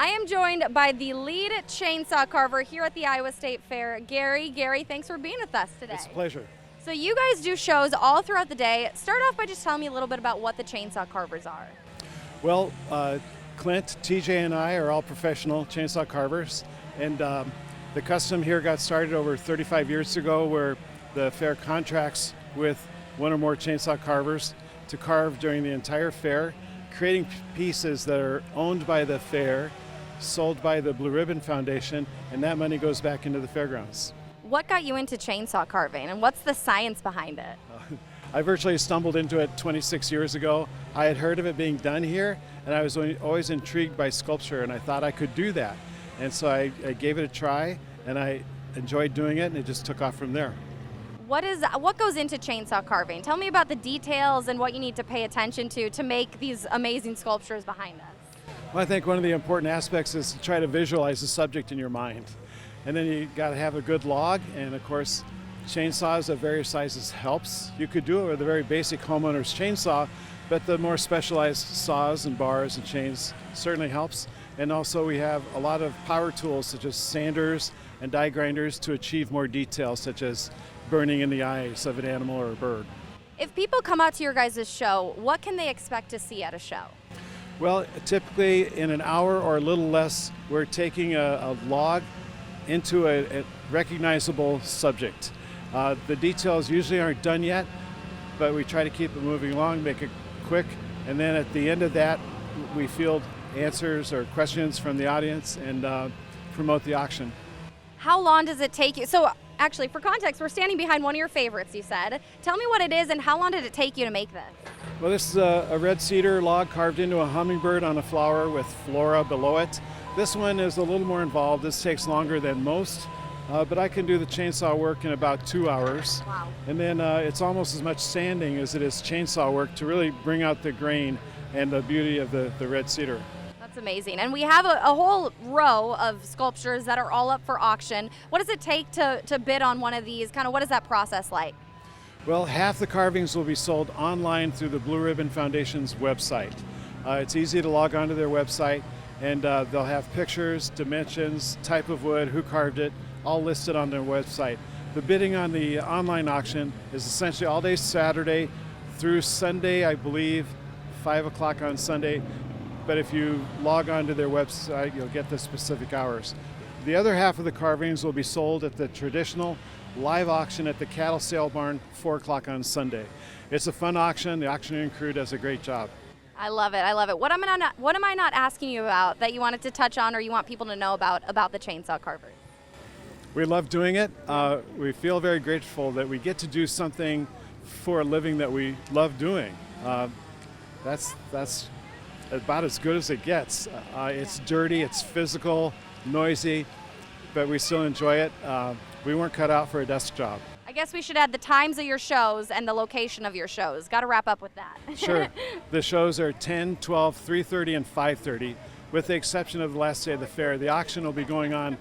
I am joined by the lead chainsaw carver here at the Iowa State Fair, Gary. Gary, thanks for being with us today. It's a pleasure. So you guys do shows all throughout the day. Start off by just telling me a little bit about what the chainsaw carvers are. Well, Clint, TJ, and I are all professional chainsaw carvers, and the custom here got started over 35 years ago, where the fair contracts with one or more chainsaw carvers to carve during the entire fair, creating pieces that are owned by the fair, sold by the Blue Ribbon Foundation, and that money goes back into the fairgrounds. What got you into chainsaw carving, and what's the science behind it? I virtually stumbled into it 26 years ago. I had heard of it being done here, and I was always intrigued by sculpture, and I thought I could do that. And so I gave it a try, and I enjoyed doing it, and it just took off from there. What goes into chainsaw carving? Tell me about the details and what you need to pay attention to make these amazing sculptures behind us. Well, I think one of the important aspects is to try to visualize the subject in your mind. And then you got to have a good log, and of course, chainsaws of various sizes helps. You could do it with a very basic homeowner's chainsaw, but the more specialized saws and bars and chains certainly helps. And also we have a lot of power tools such as sanders and die grinders to achieve more detail, such as burning in the eyes of an animal or a bird. If people come out to your guys' show, what can they expect to see at a show? Well, typically in an hour or a little less, we're taking a log into a recognizable subject. The details usually aren't done yet, but we try to keep it moving along, make it quick, and then at the end of that, we field answers or questions from the audience and promote the auction. How long does it take you? So actually, for context, we're standing behind one of your favorites, you said. Tell me what it is and how long did it take you to make this? Well, this is a red cedar log carved into a hummingbird on a flower with flora below it. This one is a little more involved. This takes longer than most, but I can do the chainsaw work in about 2 hours. Wow. And then it's almost as much sanding as it is chainsaw work to really bring out the grain and the beauty of the red cedar. That's amazing. And we have a whole row of sculptures that are all up for auction. What does it take to bid on one of these? Kind of what is that process like? Well, half the carvings will be sold online through the Blue Ribbon Foundation's website. It's easy to log onto their website, and they'll have pictures, dimensions, type of wood, who carved it, all listed on their website. The bidding on the online auction is essentially all day Saturday through Sunday, I believe, 5 o'clock on Sunday. But if you log on to their website, you'll get the specific hours. The other half of the carvings will be sold at the traditional live auction at the cattle sale barn, 4 o'clock on Sunday. It's a fun auction. The auctioneering crew does a great job. I love it. I love it. What am I not asking you about that you wanted to touch on or you want people to know about the chainsaw carvers? We love doing it. We feel very grateful that we get to do something for a living that we love doing. That's about as good as it gets. It's dirty, it's physical, noisy, but we still enjoy it. We weren't cut out for a desk job. I guess we should add the times of your shows and the location of your shows. Got to wrap up with that. Sure. The shows are 10, 12, 3:30, and 5:30, with the exception of the last day of the fair. The auction will be going on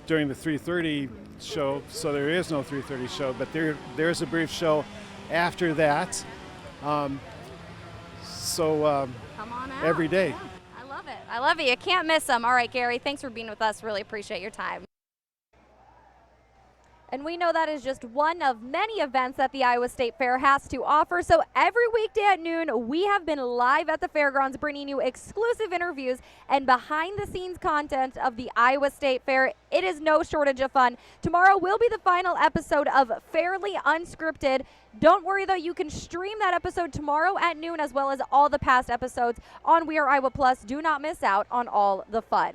during the 3:30 show, so there is no 3:30 show, but there is a brief show after that. Come on out. Every day. Yeah, I love it. I love it. You can't miss them. All right, Gary, thanks for being with us. Really appreciate your time. And we know that is just one of many events that the Iowa State Fair has to offer. So every weekday at noon, we have been live at the fairgrounds bringing you exclusive interviews and behind-the-scenes content of the Iowa State Fair. It is no shortage of fun. Tomorrow will be the final episode of Fairly Unscripted. Don't worry, though. You can stream that episode tomorrow at noon as well as all the past episodes on We Are Iowa Plus. Do not miss out on all the fun.